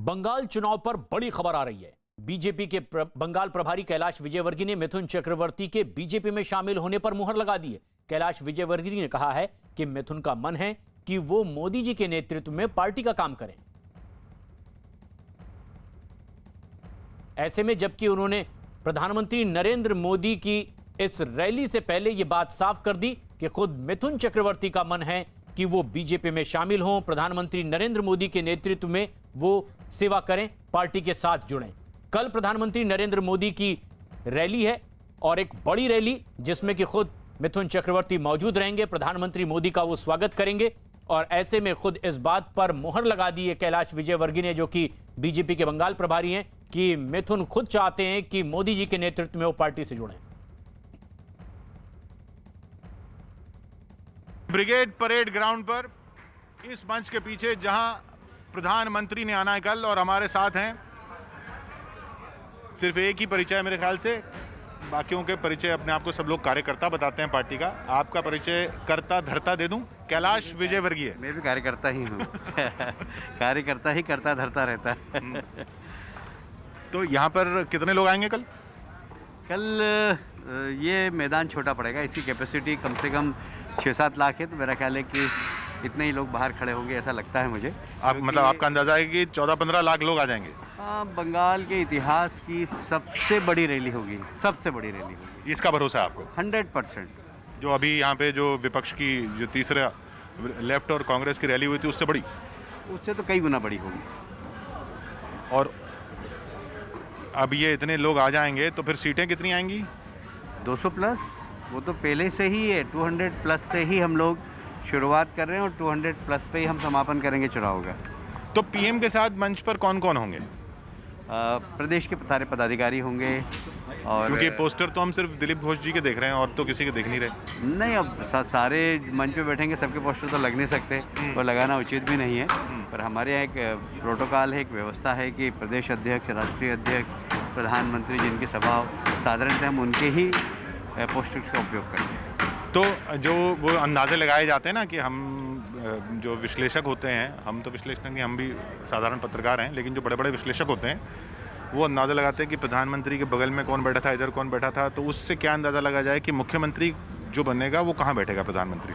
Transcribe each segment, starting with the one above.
बंगाल चुनाव पर बड़ी खबर आ रही है। बीजेपी के बंगाल प्रभारी कैलाश विजयवर्गीय ने मिथुन चक्रवर्ती के बीजेपी में शामिल होने पर मुहर लगा दी है। कैलाश विजयवर्गीय ने कहा है कि मिथुन का मन है कि वो मोदी जी के नेतृत्व में पार्टी का काम करें। ऐसे में जबकि उन्होंने प्रधानमंत्री नरेंद्र मोदी की इस रैली से पहले यह बात साफ कर दी कि खुद मिथुन चक्रवर्ती का मन है कि वो बीजेपी में शामिल हों, प्रधानमंत्री नरेंद्र मोदी के नेतृत्व में वो सेवा करें, पार्टी के साथ जुड़ें। कल प्रधानमंत्री नरेंद्र मोदी की रैली है और एक बड़ी रैली जिसमें कि खुद मिथुन चक्रवर्ती मौजूद रहेंगे। प्रधानमंत्री मोदी का वो स्वागत करेंगे और ऐसे में खुद इस बात पर मुहर लगा दी है कैलाश विजयवर्गीय ने, जो कि बीजेपी के बंगाल प्रभारी हैं, कि मिथुन खुद चाहते हैं कि मोदी जी के नेतृत्व में वो पार्टी से जुड़ें। ब्रिगेड परेड ग्राउंड पर इस मंच के पीछे जहां प्रधानमंत्री ने आना है कल और हमारे साथ हैं, सिर्फ एक ही परिचय मेरे ख्याल से, बाकियों के परिचय अपने आप को सब लोग कार्यकर्ता बताते हैं पार्टी का। आपका परिचय करता धरता दे दूं, कैलाश विजयवर्गीय। मैं भी कार्यकर्ता ही हूँ। कार्यकर्ता ही करता धरता रहता है। तो यहाँ पर कितने लोग आएंगे कल? कल ये मैदान छोटा पड़ेगा, इसकी कैपेसिटी कम से कम 6-7 लाख है, तो मेरा ख्याल है कि इतने ही लोग बाहर खड़े होंगे, ऐसा लगता है मुझे। आप मतलब आपका अंदाजा है कि 14-15 लाख लोग आ जाएंगे? हाँ, बंगाल के इतिहास की सबसे बड़ी रैली होगी, सबसे बड़ी रैली होगी। इसका भरोसा है आपको? 100%। जो अभी यहाँ पे जो विपक्ष की जो तीसरा लेफ्ट और कांग्रेस की रैली हुई थी उससे बड़ी? उससे तो कई गुना बड़ी होगी। और अब ये इतने लोग आ जाएंगे तो फिर सीटें कितनी आएंगी? 200 प्लस। वो तो पहले से ही है, 200 प्लस से ही हम लोग शुरुआत कर रहे हैं और 200 प्लस पे ही हम समापन करेंगे चुनाव का। तो पीएम के साथ मंच पर कौन कौन होंगे? प्रदेश के सारे पदाधिकारी होंगे और क्योंकि पोस्टर तो हम सिर्फ दिलीप घोष जी के देख रहे हैं और तो किसी के देख नहीं रहे। नहीं, अब सारे मंच पे बैठेंगे, सबके पोस्टर तो लग नहीं सकते और लगाना उचित भी नहीं है। पर हमारे यहाँ एक प्रोटोकॉल है, एक व्यवस्था है कि प्रदेश अध्यक्ष, राष्ट्रीय अध्यक्ष, प्रधानमंत्री जिनकी सभा हो, साधारणतः हम उनके ही पोस्टर्स का उपयोग करते हैं। तो जो वो अंदाजे लगाए जाते हैं ना कि हम जो विश्लेषक होते हैं, हम तो विश्लेषक नहीं, हम भी साधारण पत्रकार हैं, लेकिन जो बड़े बड़े विश्लेषक होते हैं वो अंदाज़ा लगाते हैं कि प्रधानमंत्री के बगल में कौन बैठा था, इधर कौन बैठा था, तो उससे क्या अंदाज़ा लगा जाए कि मुख्यमंत्री जो बनेगा वो कहाँ बैठेगा प्रधानमंत्री?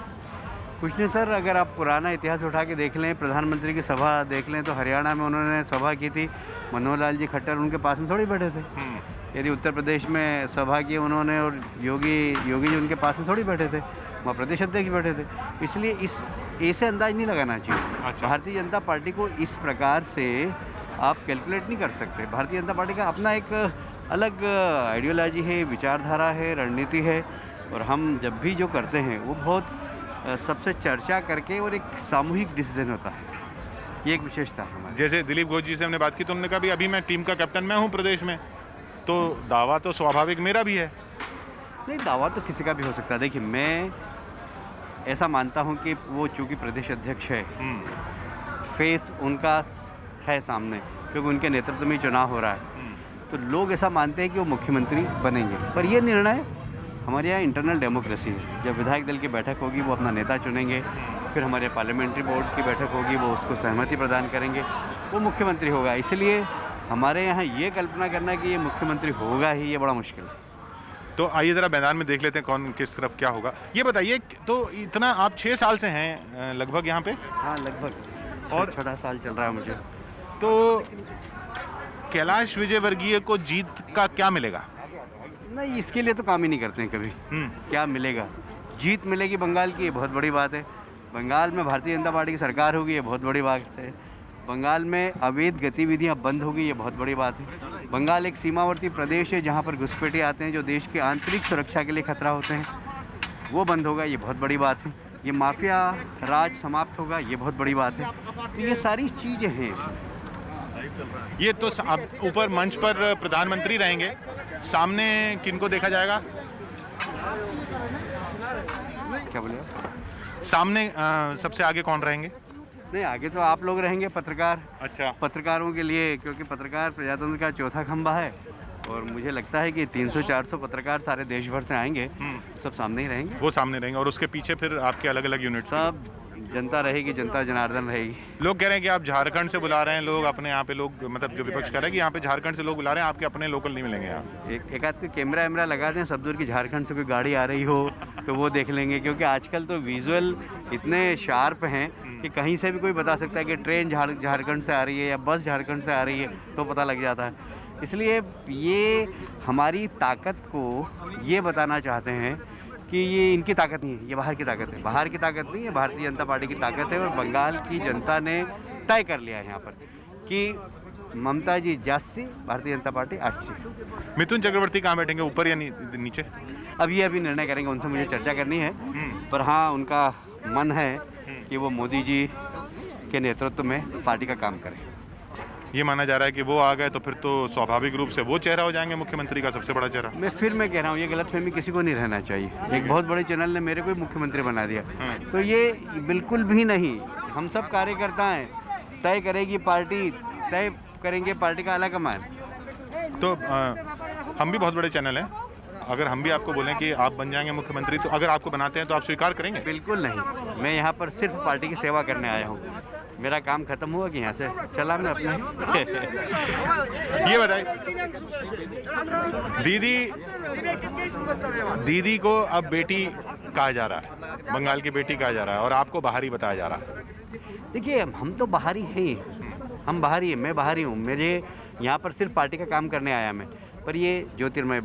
कुछ नहीं सर, अगर आप पुराना इतिहास उठा के देख लें, प्रधानमंत्री की सभा देख लें, तो हरियाणा में उन्होंने सभा की थी, मनोहर लाल जी खट्टर उनके पास में थोड़ी बैठे थे। यदि उत्तर प्रदेश में सभा की उन्होंने और योगी जी उनके पास में थोड़ी बैठे थे, वहाँ प्रदेश अध्यक्ष बैठे थे। इसलिए इस ऐसे अंदाज नहीं लगाना चाहिए। अच्छा। भारतीय जनता पार्टी को इस प्रकार से आप कैलकुलेट नहीं कर सकते। भारतीय जनता पार्टी का अपना एक अलग आइडियोलॉजी है, विचारधारा है, रणनीति है, और हम जब भी जो करते हैं वो बहुत सबसे चर्चा करके और एक सामूहिक डिसीजन होता है। ये एक विशेषता है हमारी। जैसे दिलीप घोष जी से हमने बात की तो उन्होंने कहा भी अभी मैं टीम का कैप्टन मैं हूँ प्रदेश में, तो दावा तो स्वाभाविक मेरा भी है। नहीं, दावा तो किसी का भी हो सकता है। देखिए, मैं ऐसा मानता हूं कि वो चूंकि प्रदेश अध्यक्ष है, फेस उनका है सामने, क्योंकि उनके नेतृत्व में चुनाव हो रहा है, तो लोग ऐसा मानते हैं कि वो मुख्यमंत्री बनेंगे। पर ये निर्णय हमारे यहाँ इंटरनल डेमोक्रेसी है। जब विधायक दल की बैठक होगी वो अपना नेता चुनेंगे, फिर हमारे पार्लियामेंट्री बोर्ड की बैठक होगी, वो उसको सहमति प्रदान करेंगे, वो मुख्यमंत्री होगा। इसलिए हमारे यहाँ ये कल्पना करना कि ये मुख्यमंत्री होगा ही, ये बड़ा मुश्किल है। तो आइए ज़रा मैदान में देख लेते हैं कौन किस तरफ क्या होगा। ये बताइए, तो इतना आप 6 साल से हैं लगभग यहाँ पे? हाँ, लगभग और 6 साल चल रहा है मुझे। तो कैलाश विजयवर्गीय को जीत का क्या मिलेगा? नहीं, इसके लिए तो काम ही नहीं करते हैं कभी। क्या मिलेगा? जीत मिलेगी बंगाल की, ये बहुत बड़ी बात है। बंगाल में भारतीय जनता पार्टी की सरकार होगी, ये बहुत बड़ी बात है। बंगाल में अवैध गतिविधियां बंद होगी, ये बहुत बड़ी बात है। बंगाल एक सीमावर्ती प्रदेश है जहां पर घुसपैठिए आते हैं जो देश की आंतरिक सुरक्षा के लिए खतरा होते हैं, वो बंद होगा, ये बहुत बड़ी बात है। ये माफिया राज समाप्त होगा, ये बहुत बड़ी बात है। तो ये सारी चीज़ें हैं इसमें। ये तो अब ऊपर मंच पर प्रधानमंत्री रहेंगे, सामने किनको देखा जाएगा? क्या बोले? सामने सबसे आगे कौन रहेंगे? नहीं, आगे तो आप लोग रहेंगे, पत्रकार। अच्छा। पत्रकारों के लिए, क्योंकि पत्रकार प्रजातंत्र का चौथा खंभा है, और मुझे लगता है कि 300-400 पत्रकार सारे देश भर से आएंगे, सब सामने ही रहेंगे। वो सामने रहेंगे और उसके पीछे फिर आपके अलग अलग यूनिट? सब जनता रहेगी, जनता जनार्दन रहेगी। लोग कह रहे हैं कि आप झारखंड से बुला रहे हैं, लोग अपने यहाँ पे लोग, मतलब जो विपक्ष कह रहा है कि यहाँ पे झारखंड से लोग बुला रहे हैं, आपके अपने लोकल नहीं मिलेंगे यहाँ। एक आध कैमरा वैमरा लगा दें, सब दूर की झारखंड से कोई गाड़ी आ रही हो तो वो देख लेंगे, क्योंकि आजकल तो विजुअल इतने शार्प हैं कि कहीं से भी कोई बता सकता है कि ट्रेन झारखंड से आ रही है या बस झारखंड से आ रही है, तो पता लग जाता है। इसलिए ये हमारी ताकत को ये बताना चाहते हैं कि ये इनकी ताकत नहीं है, ये बाहर की ताकत है। बाहर की ताकत नहीं है, भारतीय जनता पार्टी की ताकत है। और बंगाल की जनता ने तय कर लिया है यहाँ पर कि ममता जी 80, भारतीय जनता पार्टी 80। मिथुन चक्रवर्ती कहाँ बैठेंगे, ऊपर या नीचे? अब ये अभी निर्णय करेंगे, उनसे मुझे चर्चा करनी है। पर हाँ, उनका मन है कि वो मोदी जी के नेतृत्व में पार्टी का काम करें। ये माना जा रहा है कि वो आ गए तो फिर तो स्वाभाविक रूप से वो चेहरा हो जाएंगे, मुख्यमंत्री का सबसे बड़ा चेहरा। मैं कह रहा हूँ, ये गलतफहमी किसी को नहीं रहना चाहिए। एक बहुत बड़े चैनल ने मेरे को ही मुख्यमंत्री बना दिया, तो ये बिल्कुल भी नहीं। हम सब कार्यकर्ता हैं, तय करेगी पार्टी, तय करेंगे पार्टी का आला कमान। तो हम भी बहुत बड़े चैनल हैं, अगर हम भी आपको बोलें कि आप बन जाएंगे मुख्यमंत्री, तो अगर आपको बनाते हैं तो आप स्वीकार करेंगे? बिल्कुल नहीं, मैं यहाँ पर सिर्फ पार्टी की सेवा करने आया हूँ। मेरा काम खत्म हुआ कि यहाँ से चला मैं अपने। ये बताइए, दीदी को अब बेटी कहा जा रहा है, बंगाल की बेटी कहा जा रहा है, और आपको बाहरी बताया जा रहा है। देखिए, हम तो बाहरी हैं ही, हम बाहरी हैं, मैं बाहरी हूँ। मेरे यहाँ पर सिर्फ पार्टी का काम करने आया मैं। पर ये ज्योतिर्मय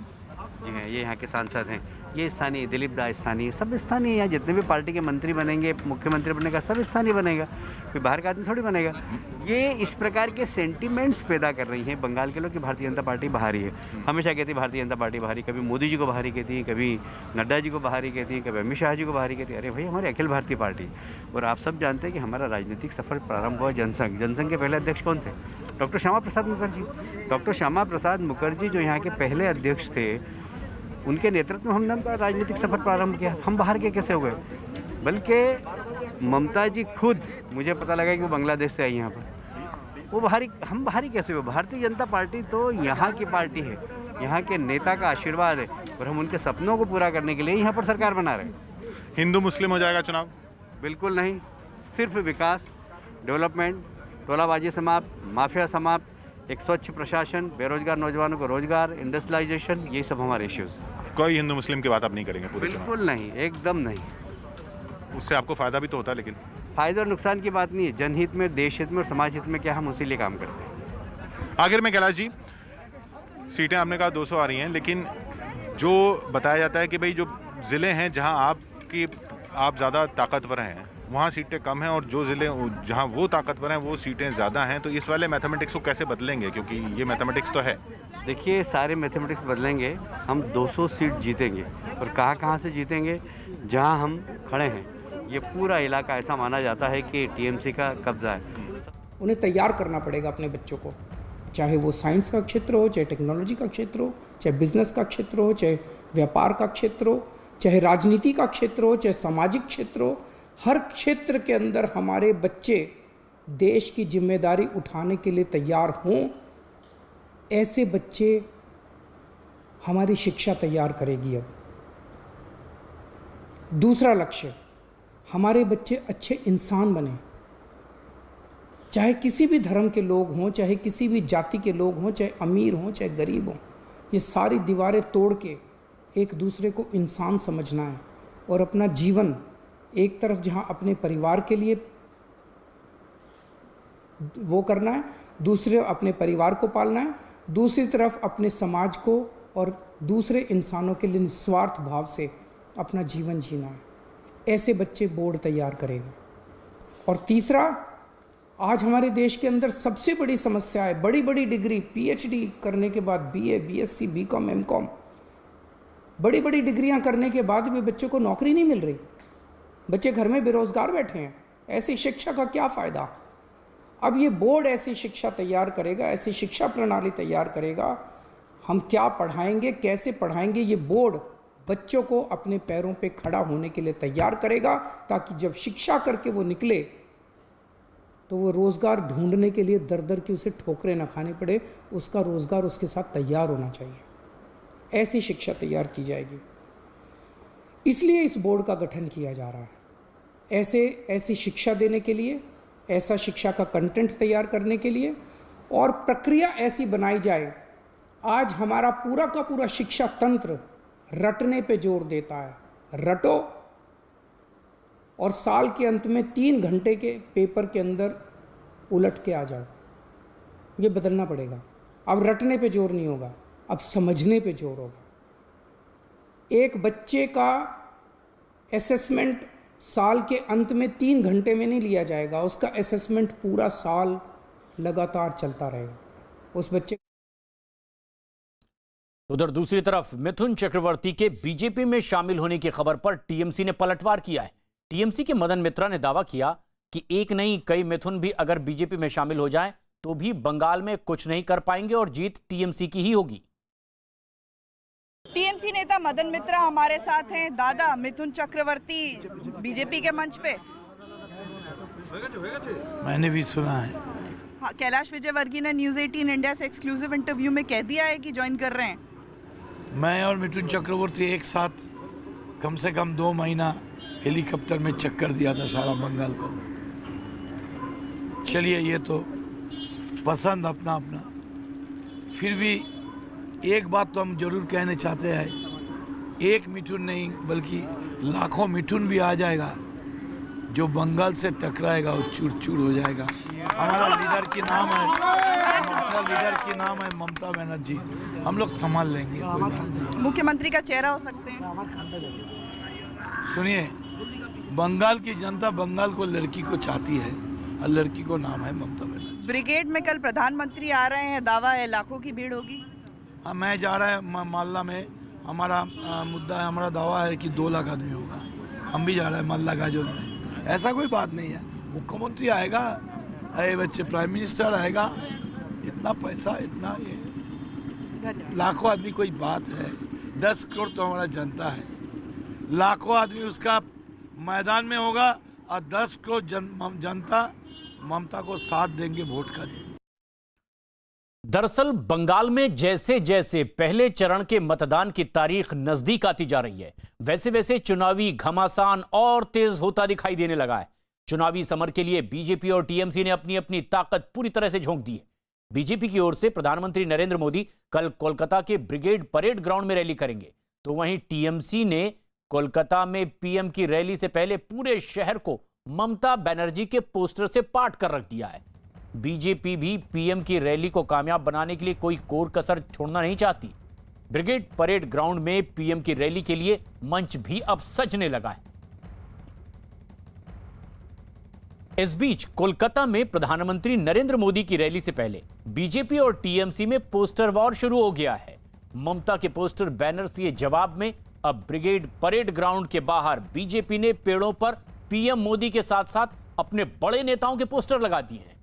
जी हैं, ये यहाँ के सांसद हैं, ये स्थानीय, दिलीप दा स्थानीय, सब स्थानीय। यहाँ जितने भी पार्टी के मंत्री बनेंगे, मुख्यमंत्री बनेगा, सब स्थानीय बनेगा, कोई बाहर का आदमी थोड़ी बनेगा। ये इस प्रकार के सेंटिमेंट्स पैदा कर रही हैं बंगाल के लोग कि भारतीय जनता पार्टी बाहरी है। हमेशा कहती है भारतीय जनता पार्टी बाहरी, कभी मोदी जी को बाहरी कहती है, कभी नड्डा जी को बाहरी कहती है, कभी अमित शाह जी को बाहरी कहती है। अरे भाई, हमारी अखिल भारतीय पार्टी। और आप सब जानते हैं कि हमारा राजनीतिक सफर प्रारंभ हुआ जनसंघ। जनसंघ के पहले अध्यक्ष कौन थे? डॉक्टर श्यामा प्रसाद मुखर्जी। डॉक्टर श्यामा प्रसाद मुखर्जी जो यहाँ के पहले अध्यक्ष थे, उनके नेतृत्व में हमने राजनीतिक सफर प्रारंभ किया। हम बाहर के कैसे हो गए? बल्कि ममता जी खुद, मुझे पता लगा कि वो बांग्लादेश से आई यहाँ पर। वो बाहरी, हम बाहरी कैसे हुए? भारतीय जनता पार्टी तो यहाँ की पार्टी है, यहाँ के नेता का आशीर्वाद है, और हम उनके सपनों को पूरा करने के लिए यहाँ पर सरकार बना रहे हैं। हिंदू मुस्लिम हो जाएगा चुनाव? बिल्कुल नहीं, सिर्फ विकास, डेवलपमेंट, टोलाबाजी समाप्त, माफिया समाप्त, एक स्वच्छ प्रशासन, बेरोजगार नौजवानों को रोजगार, इंडस्ट्रियलाइजेशन, ये सब हमारे इश्यूज़। कोई हिंदू मुस्लिम की बात आप नहीं करेंगे पूरे चुनाव? बिल्कुल नहीं, एकदम नहीं। उससे आपको फ़ायदा भी तो होता है, लेकिन फ़ायदा और नुकसान की बात नहीं है। जनहित में, देश हित में और समाज हित में क्या, हम उसी लिए काम करते हैं। आखिर में कैलाश जी, सीटें आपने कहा 200 आ रही हैं, लेकिन जो बताया जाता है कि भाई जो ज़िले हैं जहां आप ज़्यादा ताकतवर हैं, वहाँ सीटें कम हैं, और जो ज़िले जहाँ वो ताकतवर हैं वो सीटें ज़्यादा हैं। तो इस वाले मैथमेटिक्स को कैसे बदलेंगे, क्योंकि ये मैथमेटिक्स तो है। देखिए, सारे मैथमेटिक्स बदलेंगे, हम 200 सीट जीतेंगे। और कहाँ से जीतेंगे? जहाँ हम खड़े हैं, ये पूरा इलाका ऐसा माना जाता है कि टीएमसी का कब्जा है। उन्हें तैयार करना पड़ेगा अपने बच्चों को, चाहे वो साइंस का क्षेत्र हो, चाहे टेक्नोलॉजी का क्षेत्र हो, चाहे बिजनेस का क्षेत्र हो, चाहे व्यापार का क्षेत्र हो, चाहे राजनीति का क्षेत्र हो, चाहे सामाजिक क्षेत्र हो। हर क्षेत्र के अंदर हमारे बच्चे देश की जिम्मेदारी उठाने के लिए तैयार हों। ऐसे बच्चे हमारी शिक्षा तैयार करेगी। अब दूसरा लक्ष्य, हमारे बच्चे अच्छे इंसान बने, चाहे किसी भी धर्म के लोग हों, चाहे किसी भी जाति के लोग हों, चाहे अमीर हों, चाहे गरीब हों। ये सारी दीवारें तोड़ के एक दूसरे को इंसान समझना है, और अपना जीवन एक तरफ जहां अपने परिवार के लिए वो करना है, दूसरे अपने परिवार को पालना है, दूसरी तरफ अपने समाज को और दूसरे इंसानों के लिए निस्वार्थ भाव से अपना जीवन जीना है। ऐसे बच्चे बोर्ड तैयार करेगा। और तीसरा, आज हमारे देश के अंदर सबसे बड़ी समस्या है, बड़ी बड़ी डिग्री, पीएचडी करने के बाद, बीए, बीएससी, बीकॉम, एमकॉम, बड़ी बड़ी डिग्रियां करने के बाद भी बच्चों को नौकरी नहीं मिल रही। बच्चे घर में बेरोजगार बैठे हैं। ऐसी शिक्षा का क्या फ़ायदा? अब ये बोर्ड ऐसी शिक्षा तैयार करेगा, ऐसी शिक्षा प्रणाली तैयार करेगा। हम क्या पढ़ाएंगे, कैसे पढ़ाएंगे, ये बोर्ड बच्चों को अपने पैरों पे खड़ा होने के लिए तैयार करेगा, ताकि जब शिक्षा करके वो निकले तो वो रोज़गार ढूंढने के लिए दर दर की उसे ठोकरें ना खानी पड़े। उसका रोज़गार उसके साथ तैयार होना चाहिए। ऐसी शिक्षा तैयार की जाएगी। इसलिए इस बोर्ड का गठन किया जा रहा है। ऐसी शिक्षा देने के लिए, ऐसा शिक्षा का कंटेंट तैयार करने के लिए, और प्रक्रिया ऐसी बनाई जाए। आज हमारा पूरा का पूरा शिक्षा तंत्र रटने पे जोर देता है। रटो और साल के अंत में 3 घंटे के पेपर के अंदर उलट के आ जाओ। ये बदलना पड़ेगा। अब रटने पे जोर नहीं होगा, अब समझने पे जोर होगा। एक बच्चे का असेसमेंट साल के अंत में 3 घंटे में नहीं लिया जाएगा, उसका असेसमेंट पूरा साल लगातार चलता रहेगा। उस बच्चे उधर दूसरी तरफ मिथुन चक्रवर्ती के बीजेपी में शामिल होने की खबर पर टीएमसी ने पलटवार किया है। टीएमसी के मदन मित्रा ने दावा किया कि एक नहीं कई मिथुन भी अगर बीजेपी में शामिल हो जाएं तो भी बंगाल में कुछ नहीं कर पाएंगे और जीत टीएमसी की ही होगी। टीएमसी नेता मदन मित्रा हमारे साथ हैं। दादा, मिथुन चक्रवर्ती बीजेपी के मंच पे मैंने भी सुना है। हाँ, कैलाश विजयवर्गीय ने न्यूज़ 18 इंडिया से एक्सक्लूसिव इंटरव्यू में कह दिया है कि ज्वाइन कर रहे हैं। मैं और मिथुन चक्रवर्ती एक साथ कम से कम 2 महीना हेलीकॉप्टर में चक्कर दिया था सारा बंगाल को। चलिए, ये तो पसंद अपना अपना। फिर भी एक बात तो हम जरूर कहना चाहते हैं, एक मिथुन नहीं बल्कि लाखों मिथुन भी आ जाएगा, जो बंगाल से टकराएगा वो चूर चूर हो जाएगा। हमारा लीडर की नाम है ममता बनर्जी। हम लोग संभाल लेंगे, कोई बात नहीं। मुख्यमंत्री का चेहरा हो सकते हैं। सुनिए, बंगाल की जनता बंगाल को लड़की को चाहती है और लड़की को नाम है ममता बनर्जी। ब्रिगेड में कल प्रधानमंत्री आ रहे हैं, दावा है लाखों की भीड़ होगी। हाँ, मैं जा रहा है मालदा में। हमारा मुद्दा है, हमारा दावा है कि 2 लाख आदमी होगा। हम भी जा रहे हैं मालदा गाजोल में। ऐसा कोई बात नहीं है। मुख्यमंत्री आएगा, अरे बच्चे प्राइम मिनिस्टर आएगा, इतना पैसा, इतना ये लाखों आदमी कोई बात है। 10 करोड़ तो हमारा जनता है, लाखों आदमी उसका मैदान में होगा और 10 करोड़ जनता ममता को साथ देंगे वोट का दिन। दरअसल बंगाल में जैसे जैसे पहले चरण के मतदान की तारीख नजदीक आती जा रही है, वैसे वैसे चुनावी घमासान और तेज होता दिखाई देने लगा है। चुनावी समर के लिए बीजेपी और टीएमसी ने अपनी अपनी ताकत पूरी तरह से झोंक दी है। बीजेपी की ओर से प्रधानमंत्री नरेंद्र मोदी कल कोलकाता के ब्रिगेड परेड ग्राउंड में रैली करेंगे, तो वहीं टीएमसी ने कोलकाता में पीएम की रैली से पहले पूरे शहर को ममता बनर्जी के पोस्टर से पाट कर रख दिया है। बीजेपी भी पीएम की रैली को कामयाब बनाने के लिए कोई कोर कसर छोड़ना नहीं चाहती। ब्रिगेड परेड ग्राउंड में पीएम की रैली के लिए मंच भी अब सजने लगा है। इस बीच कोलकाता में प्रधानमंत्री नरेंद्र मोदी की रैली से पहले बीजेपी और टीएमसी में पोस्टर वॉर शुरू हो गया है। ममता के पोस्टर बैनर के जवाब में अब ब्रिगेड परेड ग्राउंड के बाहर बीजेपी ने पेड़ों पर पीएम मोदी के साथ साथ अपने बड़े नेताओं के पोस्टर लगा दिए हैं।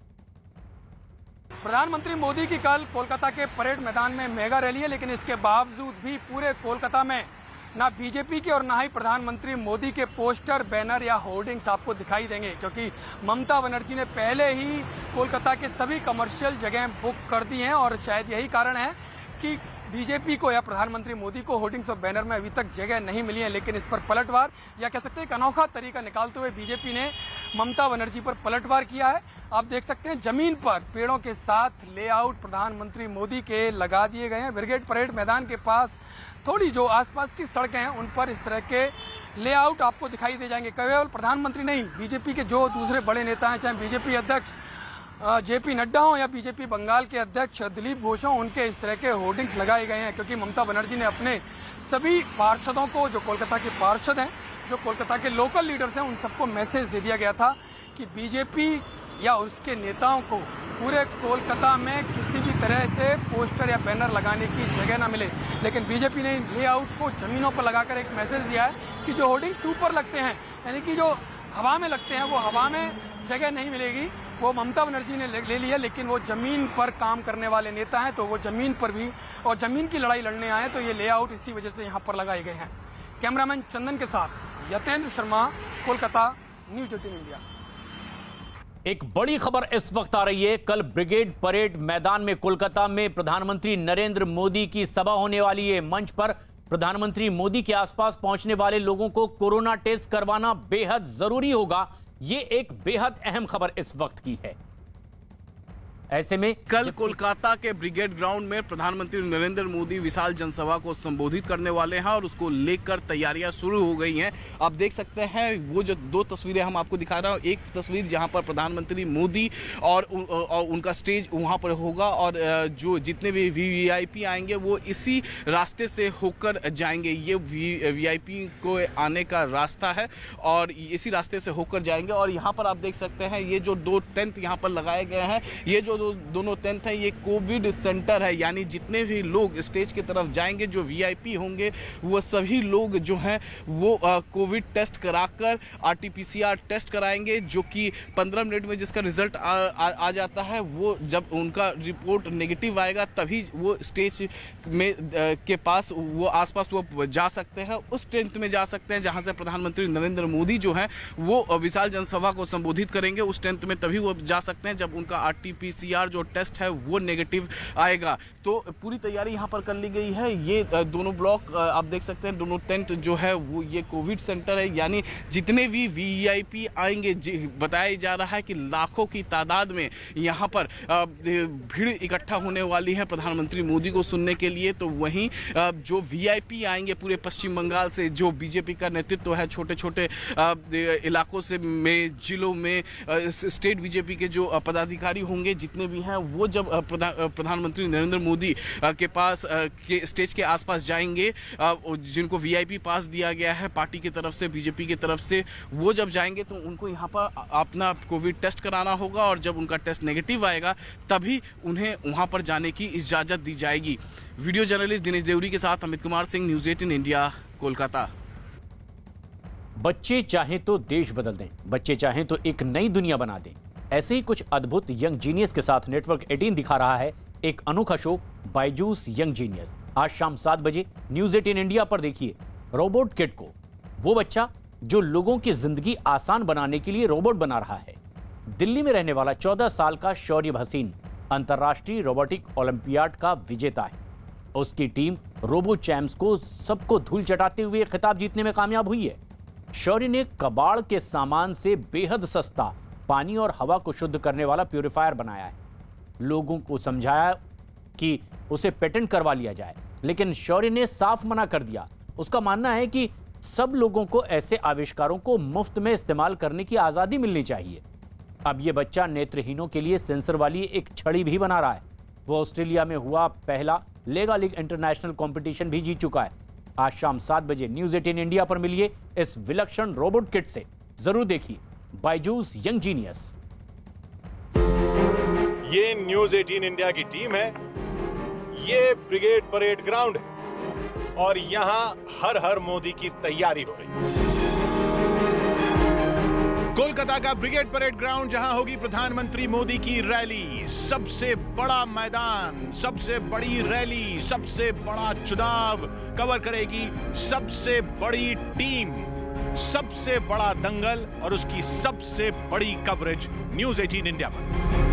प्रधानमंत्री मोदी की कल कोलकाता के परेड मैदान में मेगा रैली है, लेकिन इसके बावजूद भी पूरे कोलकाता में ना बीजेपी के और ना ही प्रधानमंत्री मोदी के पोस्टर, बैनर या होर्डिंग्स आपको दिखाई देंगे, क्योंकि ममता बनर्जी ने पहले ही कोलकाता के सभी कमर्शियल जगह बुक कर दी हैं और शायद यही कारण है कि बीजेपी को या प्रधानमंत्री मोदी को होर्डिंग्स और बैनर में अभी तक जगह नहीं मिली है। लेकिन इस पर पलटवार या कह सकते हैं एक अनोखा तरीका निकालते हुए बीजेपी ने ममता बनर्जी पर पलटवार किया है। आप देख सकते हैं जमीन पर पेड़ों के साथ लेआउट प्रधानमंत्री मोदी के लगा दिए गए हैं। ब्रिगेड परेड मैदान के पास थोड़ी जो आसपास की सड़कें हैं उन पर इस तरह के लेआउट आपको दिखाई दे जाएंगे। केवल प्रधानमंत्री नहीं, बीजेपी के जो दूसरे बड़े नेता हैं, चाहे बीजेपी अध्यक्ष जेपी नड्डा हों या बीजेपी बंगाल के अध्यक्ष दिलीप घोष हों, उनके इस तरह के होर्डिंग्स लगाए गए हैं, क्योंकि ममता बनर्जी ने अपने सभी पार्षदों को, जो कोलकाता के पार्षद हैं, जो कोलकाता के लोकल लीडर्स हैं, उन सबको मैसेज दे दिया गया था कि बीजेपी या उसके नेताओं को पूरे कोलकाता में किसी भी तरह से पोस्टर या बैनर लगाने की जगह ना मिले। लेकिन बीजेपी ने लेआउट को जमीनों पर लगाकर एक मैसेज दिया है कि जो होर्डिंग्स ऊपर लगते हैं, यानी कि जो हवा में लगते हैं, वो हवा में जगह नहीं मिलेगी, वो ममता बनर्जी ने ले लिया। लेकिन वो जमीन पर काम करने वाले नेता हैं, तो वो जमीन पर भी और जमीन की लड़ाई लड़ने आए, तो ये लेआउट इसी वजह से यहाँ पर लगाए गए हैं। कैमरामैन चंदन के साथ यतेंद्र शर्मा, कोलकाता, न्यूज़ 18 इंडिया। एक बड़ी खबर इस वक्त आ रही है। कल ब्रिगेड परेड मैदान में कोलकाता में प्रधानमंत्री नरेंद्र मोदी की सभा होने वाली है। मंच पर प्रधानमंत्री मोदी के आसपास पहुंचने वाले लोगों को कोरोना टेस्ट करवाना बेहद जरूरी होगा। ये एक बेहद अहम खबर इस वक्त की है। ऐसे में कल कोलकाता के ब्रिगेड ग्राउंड में प्रधानमंत्री नरेंद्र मोदी विशाल जनसभा को संबोधित करने वाले हैं और उसको लेकर तैयारियां शुरू हो गई हैं। आप देख सकते हैं वो जो दो तस्वीरें हम आपको दिखा रहा हूं, एक तस्वीर जहां पर प्रधानमंत्री मोदी और उनका स्टेज वहां पर होगा और जो जितने भी वीआईपी आएंगे वो इसी रास्ते से होकर जाएंगे। ये वीआईपी को आने का रास्ता है और इसी रास्ते से होकर जाएंगे। और यहाँ पर आप देख सकते हैं ये जो दो टेंट यहाँ पर लगाए गए हैं, ये जो दोनों टेंट हैं ये कोविड सेंटर है, यानी जितने भी लोग स्टेज की तरफ जाएंगे जो वीआईपी होंगे वो सभी लोग जो हैं वो कोविड टेस्ट कराकर आरटीपीसीआर टेस्ट कराएंगे, जो कि 15 मिनट में जिसका रिजल्ट आ जाता है। वो जब उनका रिपोर्ट नेगेटिव आएगा तभी वो स्टेज में के पास वो आसपास वो जा सकते हैं, उस टेंट में जा सकते हैं जहां से प्रधानमंत्री नरेंद्र मोदी जो हैं वो विशाल जनसभा को संबोधित करेंगे। उस टेंट में तभी वो जा सकते हैं जब उनका आरटीपीसीआर जो टेस्ट है वो नेगेटिव आएगा। तो पूरी तैयारी यहाँ पर कर ली गई है। ये दोनों ब्लॉक आप देख सकते हैं, दोनों टेंट जो है वो ये कोविड सेंटर है, यानी जितने भी वीआईपी आएंगे बताया जा रहा है कि लाखों की तादाद में यहाँ पर भीड़ इकट्ठा होने वाली है प्रधानमंत्री मोदी को सुनने के लिए। तो वहीं जो वीआईपी आएंगे पूरे पश्चिम बंगाल से, जो बीजेपी का नेतृत्व है, छोटे छोटे इलाकों से में जिलों में स्टेट बीजेपी के जो पदाधिकारी होंगे जितने भी हैं, वो जब प्रधानमंत्री नरेंद्र मोदी के पास के स्टेज के आसपास जाएंगे, जिनको वीआईपी पास दिया गया है पार्टी की तरफ से, बीजेपी की तरफ से, वो जब जाएंगे तो उनको यहाँ पर अपना कोविड टेस्ट कराना होगा और जब उनका टेस्ट नेगेटिव आएगा तभी उन्हें वहाँ पर जाने की इजाज़त दी जाएगी। वीडियो जर्नलिस्ट दिनेश देवरी के साथ अमित कुमार सिंह, न्यूज़ 18 इंडिया, कोलकाता। बच्चे चाहें तो देश बदल दें, बच्चे चाहें तो एक नई दुनिया बना दें। ऐसे ही कुछ अद्भुत यंग जीनियस के साथ नेटवर्क 18 दिखा रहा है एक अनोखा शो बायजूस यंग जीनियस। आज शाम 7 बजे न्यूज़ 18 इंडिया पर देखिए रोबोट किड को, वो बच्चा जो लोगों की जिंदगी आसान बनाने के लिए रोबोट बना रहा है। दिल्ली में रहने वाला 14 साल का शौर्य भसीन अंतर्राष्ट्रीय रोबोटिक ओलंपियाड का विजेता है। उसकी टीम रोबो चैम्प्स को सबको धूल चटाते हुए खिताब जीतने में कामयाब हुई है। शौर्य ने कबाड़ के सामान से बेहद सस्ता पानी और हवा को शुद्ध करने वाला प्यूरिफायर बनाया है। लोगों को समझाया कि उसे पेटेंट करवा लिया जाए, लेकिन शौर्य ने साफ मना कर दिया। उसका मानना है कि सब लोगों को ऐसे आविष्कारों को मुफ्त में इस्तेमाल करने की आज़ादी मिलनी चाहिए। अब यह बच्चा नेत्रहीनों के लिए सेंसर वाली एक छड़ी भी बना रहा है। वो ऑस्ट्रेलिया में हुआ पहला लेगा लीग इंटरनेशनल कंपटीशन भी जीत चुका है। आज शाम 7 बजे न्यूज़ 18 इंडिया पर मिलिए इस विलक्षण रोबोट किट से। जरूर देखिए बायजूस यंग जीनियस। ये न्यूज़ 18 इंडिया की टीम है, ये ब्रिगेड परेड ग्राउंड है और यहां हर हर मोदी की तैयारी हो रही है। कोलकाता का ब्रिगेड परेड ग्राउंड, जहां होगी प्रधानमंत्री मोदी की रैली। सबसे बड़ा मैदान, सबसे बड़ी रैली, सबसे बड़ा चुनाव कवर करेगी सबसे बड़ी टीम, सबसे बड़ा दंगल और उसकी सबसे बड़ी कवरेज न्यूज़ 18 इंडिया पर।